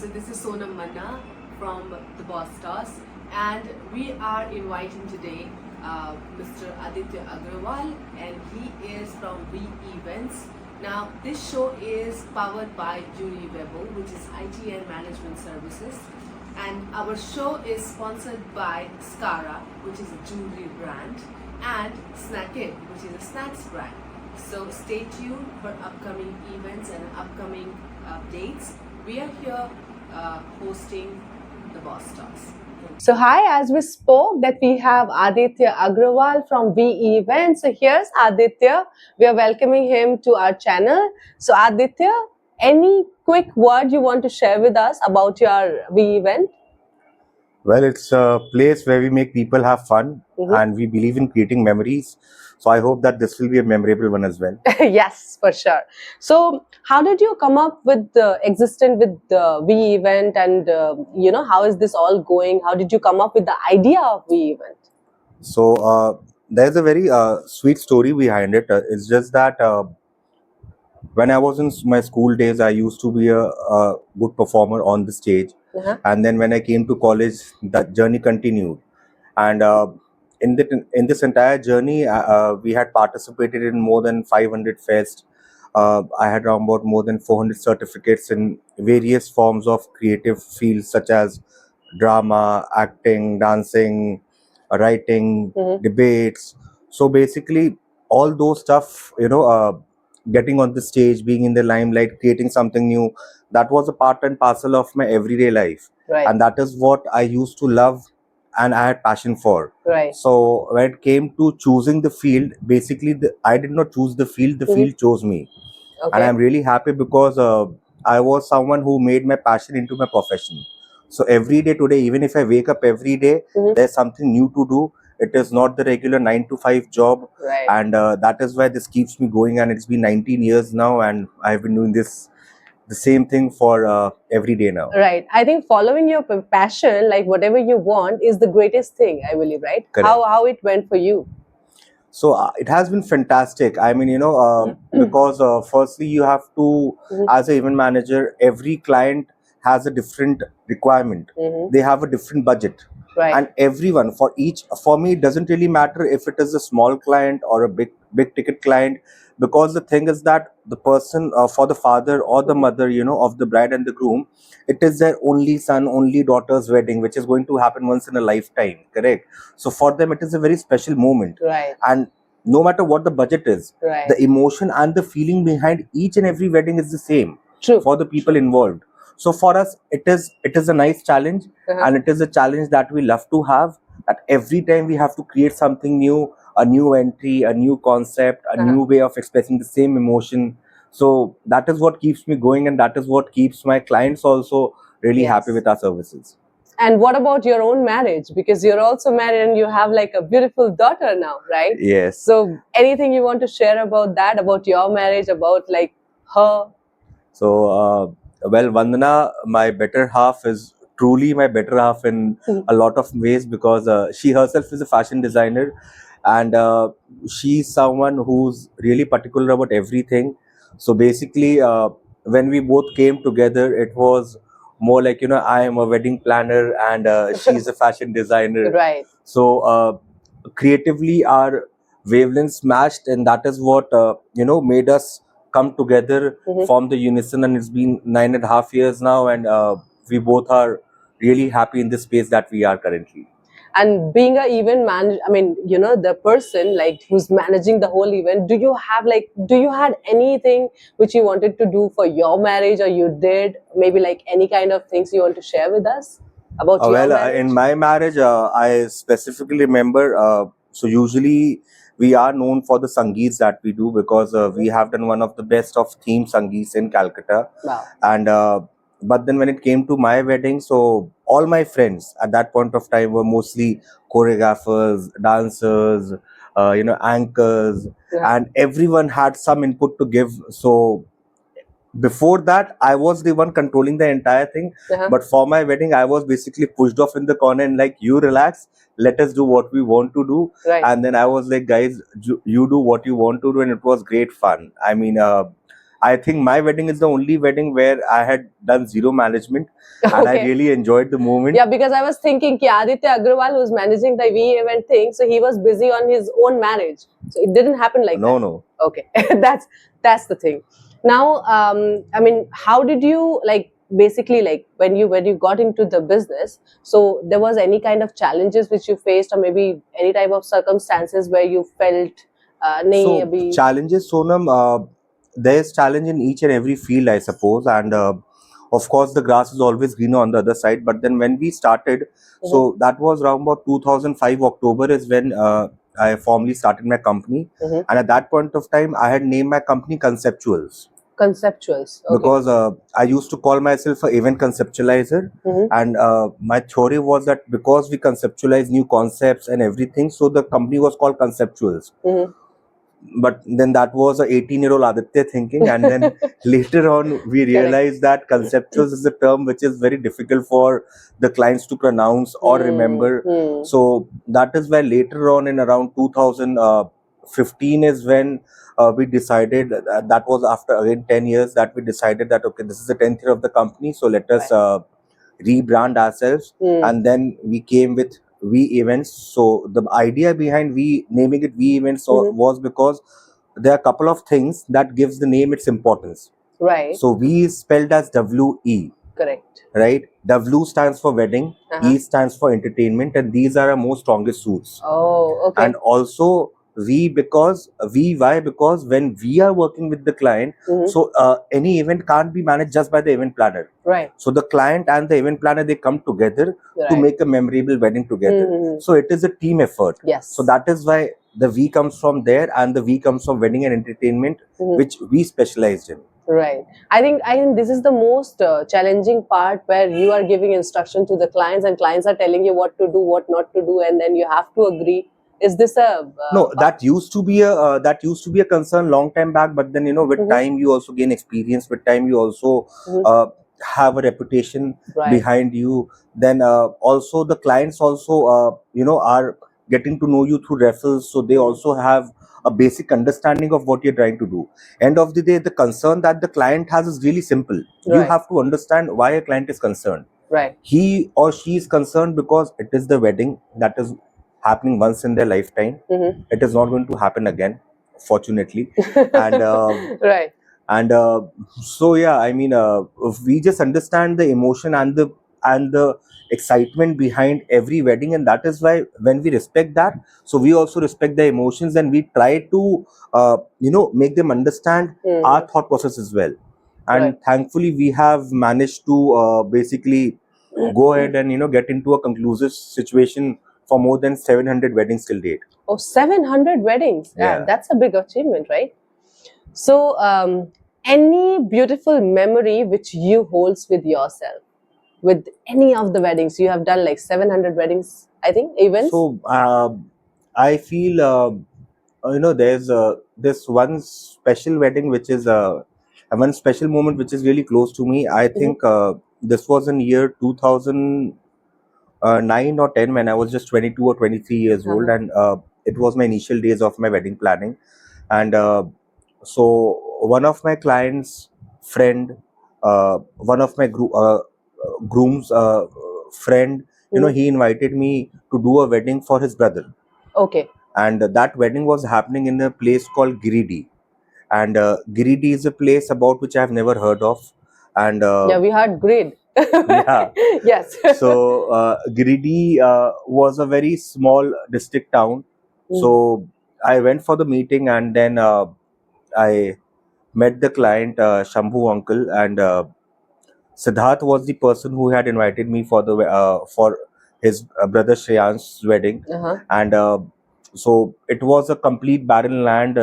So this is Sonam Manna from the Boss Stars, and we are inviting today Mr. Aditya Agarwal, and he is from V Events. Now this show is powered by Uniwebo, which is IT and management services, and our show is sponsored by Skara, which is a jewelry brand, and Snackit, which is a snacks brand. So stay tuned for upcoming events and upcoming updates. We are here hosting the Boss Stars. So hi, as we spoke that we have Aditya Agarwal from V Events. So here's Aditya. We are welcoming him to our channel. So Aditya, any quick word you want to share with us about your V event? Well, it's a place where we make people have fun and we believe in creating memories. So I hope that this will be a memorable one as well. Yes, for sure. So how did you come up with the existence with the V event, and how is this all going? How did you come up with the idea of V event? So there's a very sweet story behind it. It's just that when I was in my school days, I used to be a good performer on the stage. And then when I came to college, that journey continued. And in this entire journey, we had participated in more than 500 fests. I had around about more than 400 certificates in various forms of creative fields such as drama, acting, dancing, writing, debates. So basically, all those stuff, getting on the stage, being in the limelight, creating something new, that was a part and parcel of my everyday life. Right. And that is what I used to love and I had passion for. Right. So when it came to choosing the field, basically I did not choose the field, the field chose me. Okay. And I'm really happy because I was someone who made my passion into my profession. So every day today, even if I wake up every day, there's something new to do. It is not the regular 9 to 5 job. Right. And that is why this keeps me going. And it's been 19 years now and I've been doing this the same thing for every day now. Right. I think following your passion, like whatever you want, is the greatest thing, I believe, right? Correct. How it went for you? So it has been fantastic. I mean, because firstly, you have to, as an event manager, every client has a different requirement. They have a different budget. Right. And everyone, for me, it doesn't really matter if it is a small client or a big ticket client, because the thing is that the person, for the father or the mother, of the bride and the groom, it is their only son, only daughter's wedding, which is going to happen once in a lifetime, correct? So for them, it is a very special moment. Right. And no matter what the budget is, right, the emotion and the feeling behind each and every wedding is the same. True. For the people involved. So for us, it is a nice challenge, and it is a challenge that we love to have. That every time we have to create something new, a new entry, a new concept, a new way of expressing the same emotion. So that is what keeps me going, and that is what keeps my clients also really happy with our services. And what about your own marriage? Because you're also married and you have like a beautiful daughter now, right? Yes. So anything you want to share about that, about your marriage, about like her? So, well, Vandana, my better half, is truly my better half in a lot of ways, because she herself is a fashion designer, and she's someone who's really particular about everything. So basically, when we both came together, it was more like, I am a wedding planner and she's a fashion designer. Right. So creatively, our wavelengths matched, and that is what made us come together, form the unison. And it's been 9.5 years now, and we both are really happy in the space that we are currently. And being a event manager, I mean, the person like who's managing the whole event, do you had anything which you wanted to do for your marriage, or you did maybe like any kind of things you want to share with us about your marriage? In my marriage, I specifically remember, so usually we are known for the sangeets that we do, because we have done one of the best of theme sangeets in Calcutta. Wow. And but then when it came to my wedding, so all my friends at that point of time were mostly choreographers, dancers, anchors, and everyone had some input to give. So before that, I was the one controlling the entire thing. But for my wedding, I was basically pushed off in the corner and like, you relax, let us do what we want to do. Right. And then I was like, guys, you do what you want to do. And it was great fun. I mean, I think my wedding is the only wedding where I had done zero management, and I Okay. really enjoyed the moment. Yeah, because I was thinking ki Aditya Agarwal, who's managing the we event thing, so he was busy on his own marriage, so it didn't happen like No, that. no. Okay, that's the thing. Now, I mean, how did you like basically like when you got into the business? So there was any kind of challenges which you faced, or maybe any type of circumstances where you felt, nahi So abhi. challenges, Sonam, there's challenge in each and every field, I suppose, and of course the grass is always greener on the other side. But then when we started, Mhm, so that was around about 2005 October is when I formally started my company, mhm. and at that point of time, I had named my company Conceptuals Conceptuals. Okay. because I used to call myself an event conceptualizer. Mhm, And my theory was that because we conceptualize new concepts and everything, so the company was called Conceptuals. mhm. But then that was a 18-year-old Aditya thinking, and then later on we Correct. realized that conceptuals is a term which is very difficult for the clients to pronounce or remember. Hmm. So that is why later on in around 2015 is when we decided that was after again 10 years that we decided that okay, this is the 10th year of the company, so let us Right. rebrand ourselves. Hmm. And then we came with V Events. So the idea behind V naming it V Events Mhm. was because there are a couple of things that gives the name its importance. Right. So V is spelled as WE, Correct. right? W stands for wedding, Uh-huh. E stands for entertainment, and these are our most strongest suits. Oh, okay. And also why? Because when we are working with the client, Mhm. so any event can't be managed just by the event planner. Right. So the client and the event planner, they come together to Right. make a memorable wedding together. Mhm. So it is a team effort. Yes. So that is why the V comes from there, and the V comes from wedding and entertainment, Mhm. which we specialized in. Right. I think this is the most challenging part where you are giving instruction to the clients and clients are telling you what to do, what not to do, and then you have to agree. Is this a No, that used to be a concern long time back. But then with Mhm. time you also gain experience. With time you also Mhm. have a reputation Right. behind you. Then also the clients also are getting to know you through referrals, so they also have a basic understanding of what you're trying to do. End of the day, the concern that the client has is really simple. You Right. have to understand why a client is concerned. Right. He or she is concerned because it is the wedding that is happening once in their lifetime. Mhm. It is not going to happen again, fortunately. And Right. and so yeah, I mean, if we just understand the emotion and the excitement behind every wedding, and that is why when we respect that, so we also respect the emotions, and we try to make them understand our Mhm. thought process as well. And Right. thankfully we have managed to basically go ahead and get into a conclusive situation for more than 700 weddings till date. Oh, 700 weddings. Yeah, Yeah. that's a big achievement, right? So, any beautiful memory which you holds with yourself, with any of the weddings you have done, like 700 weddings, I think, events. So I feel there's this one special wedding which is one special moment which is really close to me. I Mhm. think this was in year 2009 or 10 when I was just 22 or 23 years old, Uh-huh. and it was my initial days of my wedding planning. And so one of my clients' friend, one of my groom's friend, Mhm. he invited me to do a wedding for his brother, Okay. and that wedding was happening in a place called Giridih. And Giridih is a place about which I have never heard of, and Yeah, we had grid. yeah. Yes. So Giridih was a very small district town. Mm. So I went for the meeting, and then I met the client, Shambhu uncle, and Siddharth was the person who had invited me for his brother Shreyan's wedding. Uh-huh. And so it was a complete barren land.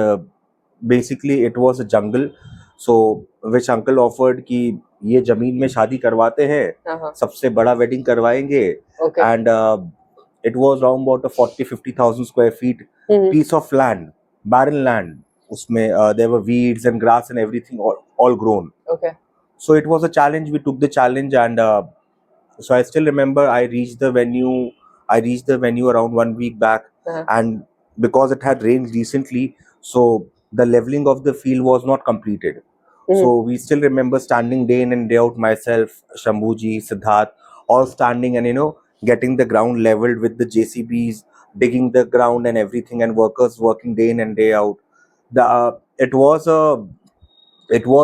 Basically, it was a jungle. So which uncle offered कि ये जमीन में शादी करवाते हैं, Uh-huh. सबसे बड़ा wedding करवाएंगे. Okay. And it was around about a 40-50,000 square feet Mhm. piece of land, barren land. उसमें there were weeds and grass and everything all grown. Okay. So it was a challenge. We took the challenge, and so I still remember I reached the venue. I reached the venue around 1 week back, Uh-huh. and because it had rained recently, so the leveling of the field was not completed. So we still remember standing day in and day out, myself, Shambhuji, Siddharth, all standing and getting the ground leveled with the JCBs, digging the ground and everything, and workers working day in and day out. The it was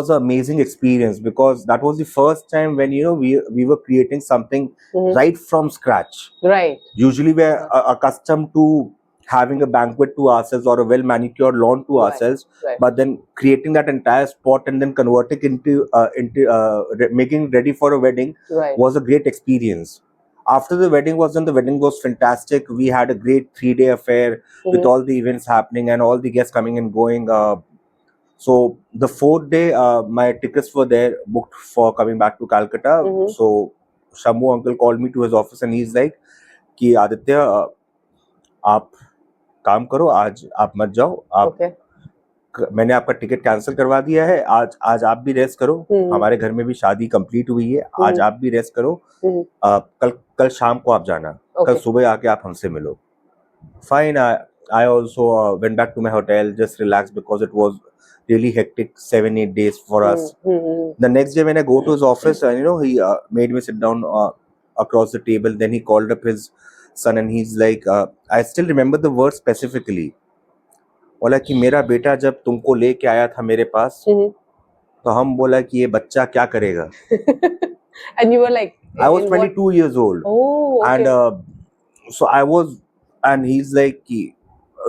an amazing experience, because that was the first time when we were creating something right from scratch. Right. Usually we're accustomed to having a banquet to ourselves or a well manicured lawn to Right. ourselves, Right. but then creating that entire spot and then converting making ready for a wedding Right. was a great experience. After the wedding was done, the wedding was fantastic. We had a great 3-day affair with all the events happening and all the guests coming and going. So the 4th day, my tickets were there booked for coming back to Calcutta. So Shambhu uncle called me to his office and he's like कि आदित्य आप काम करो, आज आप मत जाओ, आप मैंने आपका टिकट कैंसिल करवा दिया है, आज आप भी रेस्ट करो, हमारे घर में भी शादी कंप्लीट हुई है, आज आप भी रेस्ट करो, कल शाम को आप जाना, कल सुबह आके आप हमसे मिलो. Fine, I also went back to my hotel, just relaxed, because it was really hectic 7-8 days for us. The next day when I go to his office, and he made me sit down across the table. Then he called up his son and he's like, I still remember the word specifically. बोला कि मेरा बेटा जब तुमको लेके आया था मेरे पास, तो हम बोला कि ये बच्चा क्या करेगा. And you were like, I was 22 years old. Oh, okay. And so I was, and he's like कि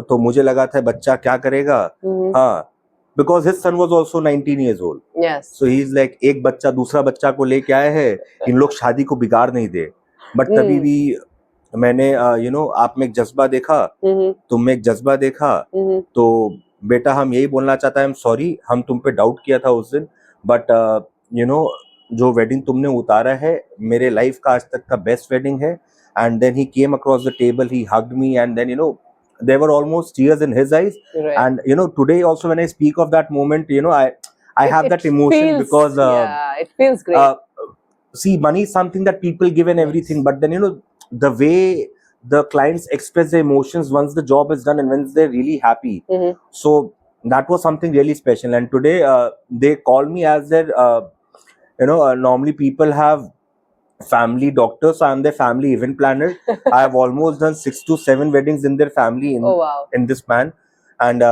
तो मुझे लगा था बच्चा क्या करेगा. हाँ, because his son was also 19 years old. Yes. So he's like, एक बच्चा दूसरा बच्चा को लेके आए हैं, इन लोग शादी को बिगाड़ नहीं दे. But तभी भी मैंने आप में एक जज्बा देखा, तुम में एक जज्बा देखा, तो बेटा हम यही बोलना चाहता है, I'm sorry, हम तुम पे डाउट किया था उस दिन, but जो वेडिंग तुमने उतारा है मेरे लाइफ का आज तक का बेस्ट वेडिंग है. And then he came across the table, he hugged me, and then there were almost tears in his eyes. Right. And today also when I speak of that moment, I have that emotion feels, because yeah, it feels great. See, money is something that people give and everything, but then the way the clients express their emotions once the job is done and once they're really happy, so that was something really special. And today they call me as their normally people have family doctors, so I'm their family event planner. I have almost done 6 to 7 weddings in their family in this span. And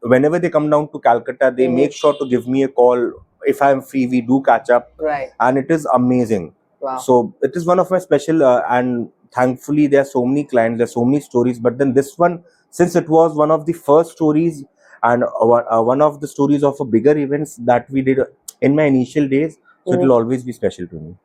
whenever they come down to Calcutta, they make sure to give me a call. If I'm free, we do catch up. Right. And it is amazing. Wow. So it is one of my special and thankfully there are so many clients, there are so many stories. But then this one, since it was one of the first stories and one of the stories of a bigger events that we did in my initial days, so it will always be special to me.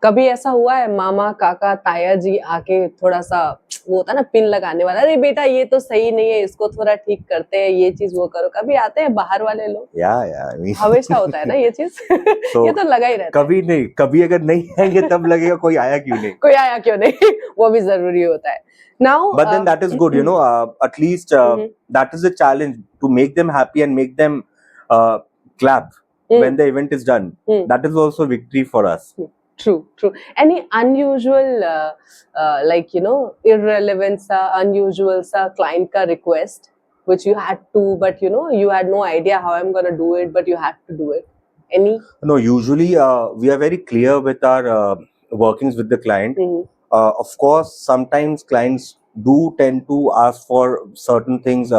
कभी ऐसा हुआ है मामा काका ताया जी आके थोड़ा सा वो होता है ना पिन लगाने वाला, अरे बेटा ये तो सही नहीं है, इसको थोड़ा ठीक करते हैं, ये चीज वो करो, कभी आते हैं बाहर वाले लोग? हमेशा होता है ना ये चीज. ये तो लगा ही रहता है. कभी नहीं, कभी अगर नहीं आएंगे तब लगेगा कोई आया क्यों नहीं. कोई आया क्यों नहीं, वो भी जरूरी होता है. Now, but then that is good, at least that is a challenge to make them happy and make them clap when the event is done. That is also victory for us. True. Any unusual, irrelevant unusual client ka request which you had to, but you had no idea how I'm gonna do it, but you had to do it? Any? No, usually we are very clear with our workings with the client. Of course, sometimes clients do tend to ask for certain things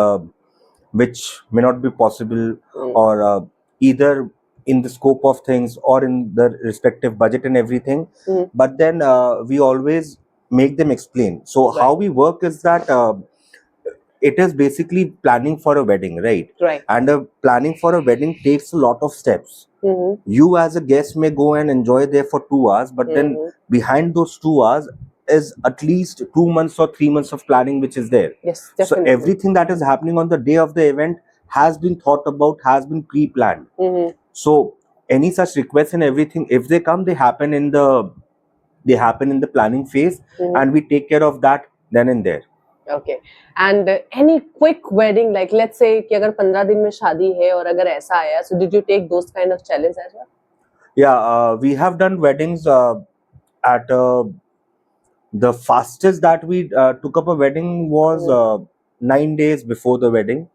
which may not be possible, or either in the scope of things or in the respective budget and everything. But then we always make them explain. So how we work is that it is basically planning for a wedding, right? And planning for a wedding takes a lot of steps. You as a guest may go and enjoy there for 2 hours, but then behind those 2 hours is at least 2 months or 3 months of planning which is there. Yes, definitely. So everything that is happening on the day of the event has been thought about, has been pre-planned. So any such requests and everything, if they come, they happen in the planning phase, and we take care of that then and there. Okay. And any quick wedding, like let's say कि अगर 15 दिन में शादी है और अगर ऐसा आया, so did you take those kind of challenges as well? Yeah, we have done weddings at the fastest that we took up a wedding was 9 days before the wedding.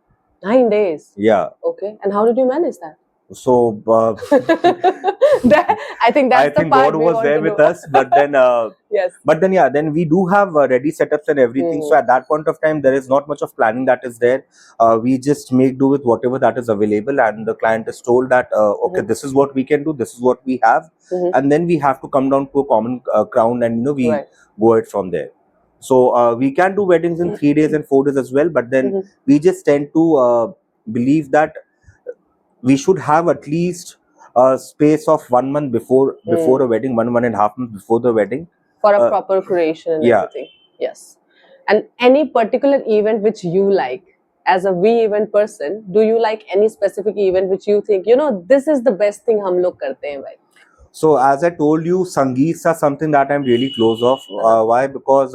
9 days? Yeah. Okay. And how did you manage that? So I think that's I the think part God we was want there to with know. us, but then Yes. yeah, then we do have ready setups and everything. So at that point of time, there is not much of planning that is there. We just make do with whatever that is available, and the client is told that okay, this is what we can do, this is what we have, and then we have to come down to a common ground, and we Right. go it from there. So we can do weddings in 3 days and 4 days as well, but then we just tend to believe that we should have at least a space of 1 month before a wedding, 1.5 months before the wedding. For a Uh, proper creation and yeah. everything. Yes. And any particular event which you like as a we event person, do you like any specific event which you think, this is the best thing hum log karte hain bhai? So as I told you, Sangeets are something that I'm really close of. Why? Because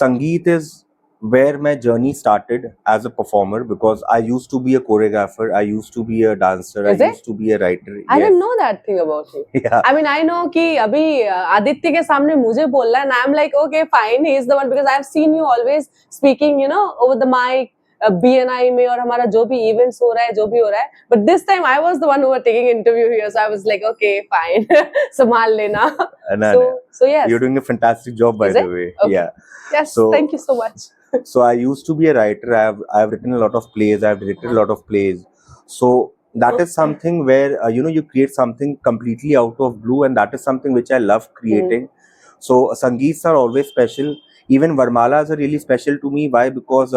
Sangeet is where my journey started as a performer. Because I used to be a choreographer, I used to be a dancer, Is I it? used to be a writer. I Yes. didn't know that thing about you. Yeah. I mean, I know कि अभी आदित्य के सामने मुझे बोल रहा है, and I'm like, okay, fine, he is the one, because I've seen you always speaking, over the mic, BNI में, और हमारा जो भी events हो रहा है, जो भी हो रहा है. But this time I was the one who was taking interview here, so I was like, okay, fine, संभाल लेना. So yes. You're doing a fantastic job, by Is the it? way. Okay. Yeah. Yes, So- thank you so much. So I used to be a writer. I've written a lot of plays. I've directed a lot of plays. So that is something where you create something completely out of blue, and that is something which I love creating. So Sangeets are always special. Even Varmalas are really special to me. Why? Because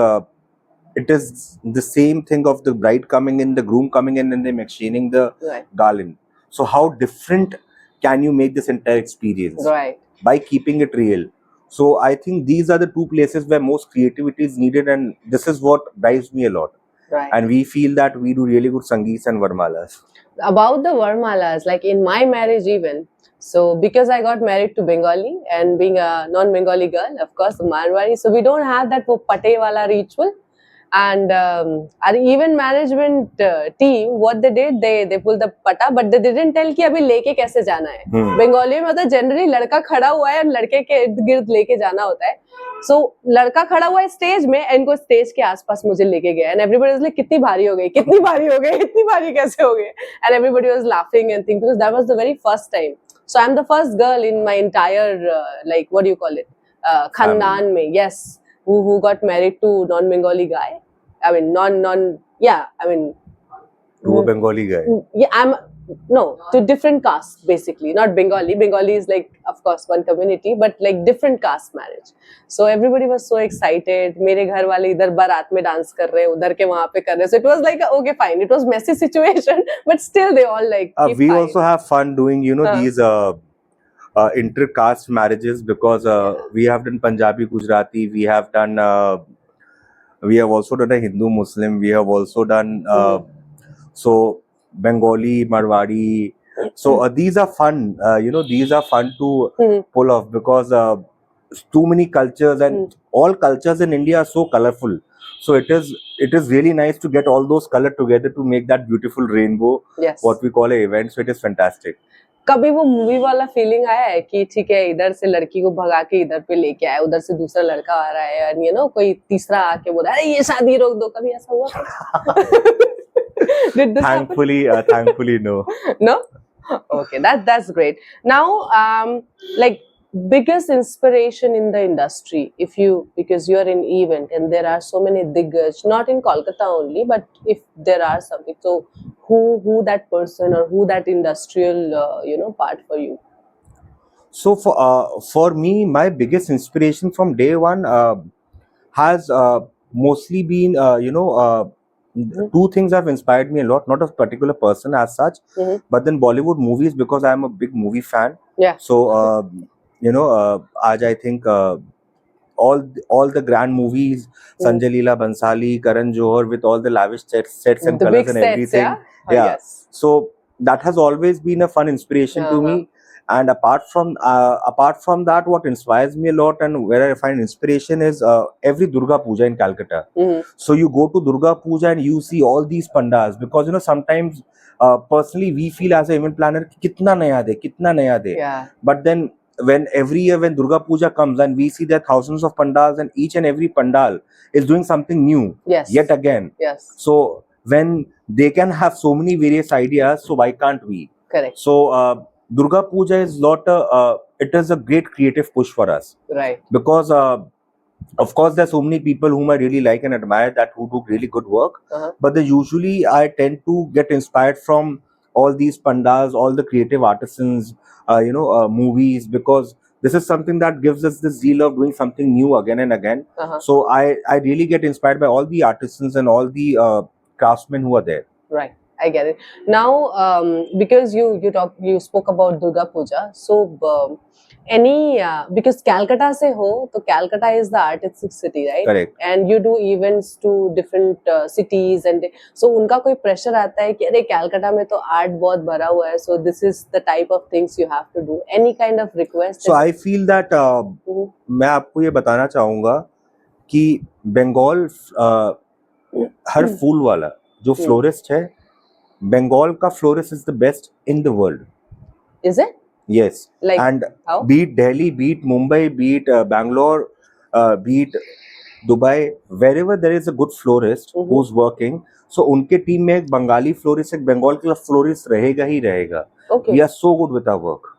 it is the same thing of the bride coming in, the groom coming in, and them exchanging the Right. garland. So how different can you make this entire experience? Right. By keeping it real. So I think these are the two places where most creativity is needed, and this is what drives me a lot. Right. And we feel that we do really good Sangeets and Varmalas. About the Varmalas, like in my marriage even, so because I got married to Bengali and being a non-Bengali girl, of course, Marwari, so we don't have that wo pate wala ritual. And our event management team, what they did, they pulled the pata, but they didn't tell कि अभी लेके कैसे जाना है. बंगाली में मतलब generally लड़का खड़ा हुआ है और लड़के के इर्द गिर्द लेके जाना होता है. सो लड़का खड़ा हुआ है स्टेज में, इनको स्टेज के आसपास मुझे लेके गया, एंड एवरीबॉडी वाज लाइक कितनी भारी हो गई, कितनी भारी हो गई, इतनी भारी कैसे हो गई, and everybody was laughing and think, because that was the very first time. So I am the first girl in my entire like what do you call it, खानदान में, yes, who got married to non-Bengali guy. I mean, To a Bengali guy. yeah, no, to different castes basically, not Bengali. Bengali is like, of course, one community, but like different caste marriage. So everybody was so excited. मेरे घर वाले इधर बारात में dance कर रहे हैं, उधर के वहाँ पे कर रहे हैं. So it was like, okay, fine. It was messy situation, but still they all like. We fine. also have fun doing, these inter-caste marriages, because we have done Punjabi, Gujarati, we have also done a Hindu Muslim, we have also done so Bengali, Marwadi. So these are fun. These are fun to pull off, because too many cultures, and all cultures in India are so colorful. So it is really nice to get all those color together to make that beautiful rainbow. Yes. What we call an event. So it is fantastic. कभी वो movie वाला feeling आया है कि ठीक है, इधर से लड़की को भगा के इधर पे लेके आया, उधर से दूसरा लड़का आ रहा है, और कोई तीसरा आके बोला अरे ये शादी रोक दो, कभी ऐसा हुआ? Did this Thankfully, no. No? Okay, that's great. Now, like biggest inspiration in the industry, because you're in event and there are so many diggers, not in Kolkata only, but if there are something, so who that person or who that industrial part for you? So for me, my biggest inspiration from day one has mostly been two things have inspired me a lot. Not a particular person as such, but then Bollywood movies, because I am a big movie fan. Yeah. So I think all the grand movies, Sanjay Leela Bhansali, Karan Johar, with all the lavish sets and The colors big and sets, everything. yeah? Yes. So that has always been a fun inspiration to me. And apart from that, what inspires me a lot and where I find inspiration is every Durga Puja in Calcutta. So you go to Durga Puja and you see all these pandas, because sometimes personally we feel as an event planner, kitna naya de. Yeah. But then when every year when Durga Puja comes and we see that thousands of pandals, and each and every pandal is doing something new. Yes. Yet again. Yes. So when they can have so many various ideas, so why can't we? Correct. So Durga Puja is not it is a great creative push for us, Right. because of course there's so many people whom I really like and admire, that who do really good work, but they usually I tend to get inspired from all these pandals, all the creative artisans, movies, because this is something that gives us the zeal of doing something new again and again. So I really get inspired by all the artisans and all the craftsmen who are there. Right, I get it. Now, because you spoke about Durga Puja, so because Calcutta se ho, so Calcutta is the artistic city, right? Correct. And you do events to different cities, and so उनका कोई pressure आता है कि अरे Calcutta में तो art बहुत भरा हुआ है, so this is the type of things you have to do. Any kind of request? So I feel that मैं आपको ये बताना चाहूँगा कि बंगाल हर फूल वाला जो फ्लोरिस्ट है, बंगाल का florist is the best in the world. Is it? Yes. Like And how? beat Delhi, beat Mumbai, beat Bangalore, beat Dubai, wherever there is a good florist who's working, so उनके team में एक Bengali florist, एक बंगाल का florist रहेगा ही रहेगा. Okay. We are so good with our work.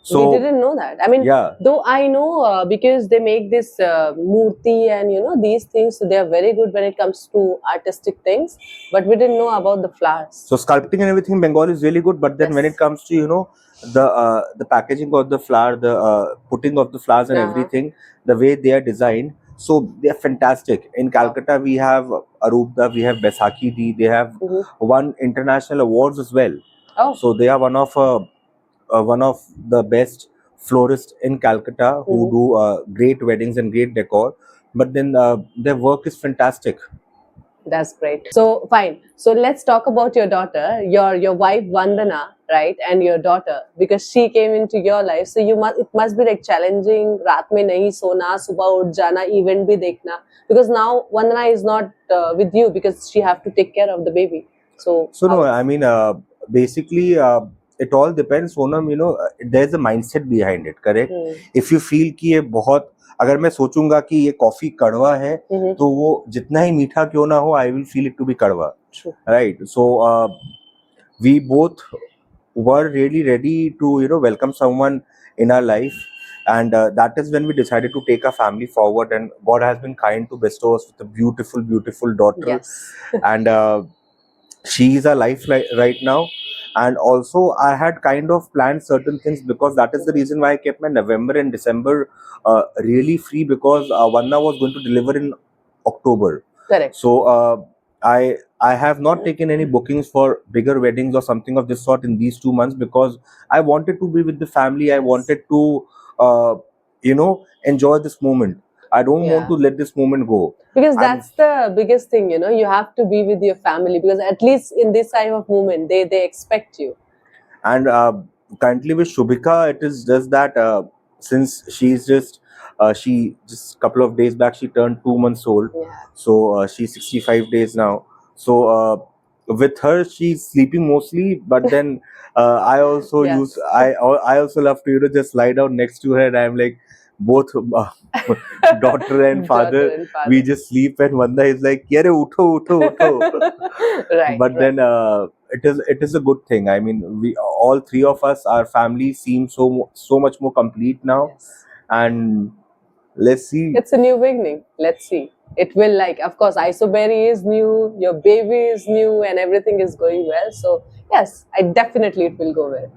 So we didn't know that. I mean, yeah, though I know because they make this murti and these things, so they are very good when it comes to artistic things. But we didn't know about the flowers. so sculpting and everything, Bengal is really good. But then when it comes to the packaging of the flower, the putting of the flowers and everything, the way they are designed, so they are fantastic. In Calcutta, we have Arupda, we have Baisakhi Di, they have won international awards as well. Oh. So they are one of the best florists in Calcutta who do great weddings and great decor. But then their work is fantastic. That's great. So fine. So let's talk about your daughter, your wife Vandana, right? And your daughter, because she came into your life. So it must be like challenging. रात में नहीं सोना, सुबह उठ जाना, event भी देखना. Because now Vandana is not with you because she have to take care of the baby. So no, I mean basically it all depends. Sonam, there's a mindset behind it, correct? If you feel कि ये बहुत, अगर मैं सोचूंगा कि ये coffee कड़वा है, तो वो जितना ही मीठा क्यों ना हो, I will feel it to be कड़वा, right? So we both were really ready to welcome someone in our life, and that is when we decided to take our family forward, and God has been kind to bestow us with a beautiful daughter. yes. And she is our life right now. And also I had kind of planned certain things, because that is the reason why I kept my November and December really free, because Vanna was going to deliver in October. Correct. So I have not taken any bookings for bigger weddings or something of this sort in these 2 months, because I wanted to be with the family. I wanted to enjoy this moment. I don't want to let this moment go. Because that's the biggest thing, you have to be with your family, because at least in this type of moment, they expect you. And currently with Shubhika, it is just that since she's just couple of days back, she turned 2 months old. So she's 65 days now. So with her, she's sleeping mostly, but then I also I also love to just lie down next to her, and I'm like, both daughter and father, we just sleep, and Vanda is like, "Yare, utho, utho, utho." Right. But then it is a good thing. I mean, we all three of us, our family seems so much more complete now. And let's see. It's a new beginning. Let's see. It will, of course, Isoberry is new, your baby is new, and everything is going well. So yes, definitely it will go well.